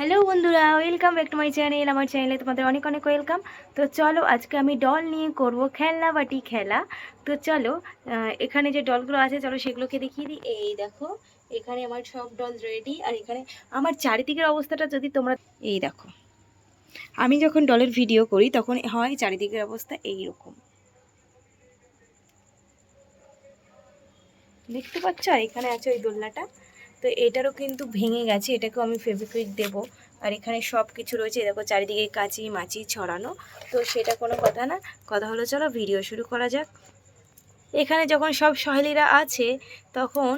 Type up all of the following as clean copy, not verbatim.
Hello বন্ধুরা, welcome back to my channel. আমার চ্যানেলে তোমাদের অনেক অনেক ওয়েলকাম। তো চলো, আজকে আমি ডল নিয়ে করব খেলনা বাটি খেলা। তো চলো, এখানে যে ডলগুলো আছে চলো সেগুলোকে দেখিয়ে দিই। এই দেখো, এখানে আমার সব ডল রেডি। আর এখানে আমার চারিদিকের অবস্থাটা যদি তোমরা এই দেখো, আমি যখন ডলের ভিডিও করি তখন হয় চারিদিকের অবস্থা এইরকম, দেখতে পাচ্ছ। আর এখানে আছে ওই দোলনাটা, তো এটারও কিন্তু ভেঙে গেছে, এটাকেও আমি ফেভিকুইক দেবো। আর এখানে সব কিছু রয়েছে, দেখো চারিদিকে কাঁচি মাচি ছড়ানো। তো সেটা কোনো কথা না, কথা হলো চলো ভিডিও শুরু করা যাক। এখানে যখন সব সহেলিরা আছে তখন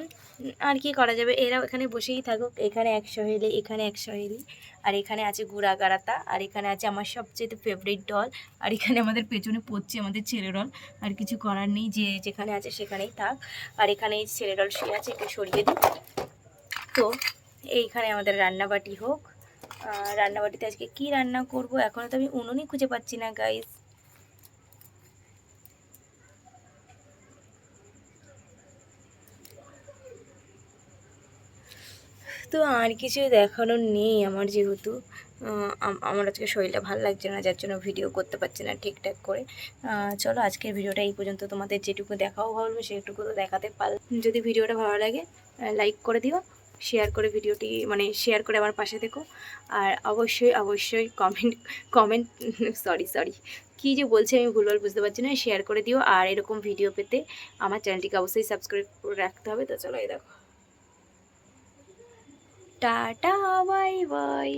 আর কি করা যাবে, এরাও এখানে বসেই থাকুক। এখানে এক সহেলি, এখানে এক সহেলি, আর এখানে আছে গুড়া গারাতা, আর এখানে আছে আমার সবচেয়ে ফেভারিট ডল। আর এখানে আমাদের পেছনে পড়ছে আমাদের ছেলে ডল। আর কিছু করার নেই, যে যেখানে আছে সেখানেই থাক। আর এখানে এই ছেলে ডল শুয়ে আছে, একটু সরিয়ে দিই। তো এইখানে আমাদের রান্নাবাটি হোক। রান্নাবাটিতে আজকে কি রান্না করব এখনও তো আমি উনুনই খুঁজে পাচ্ছি না গাইস। তো আর কিছু দেখানোর নেই আমার, যেহেতু আমার আজকে শরীরটা ভালো লাগছে না, যার জন্য ভিডিও করতে পারছি না ঠিকঠাক করে। চলো আজকের ভিডিওটা এই পর্যন্ত। তোমাদের যেটুকু দেখাও ভালো সেটুকু তো দেখাতে পারলাম। যদি ভিডিওটা ভালো লাগে লাইক করে দিও, শেয়ার করে ভিডিওটি মানে শেয়ার করে আমার পাশে থেকো। আর অবশ্যই অবশ্যই কমেন্ট কমেন্ট সরি কী যে বলছি আমি ভুলভাল বুঝতে পারছি না, শেয়ার করে দিও। আর এরকম ভিডিও পেতে আমার চ্যানেলটিকে অবশ্যই সাবস্ক্রাইব করে রাখতে হবে। তো চলো এই দেখো, টাটা, বাই বাই।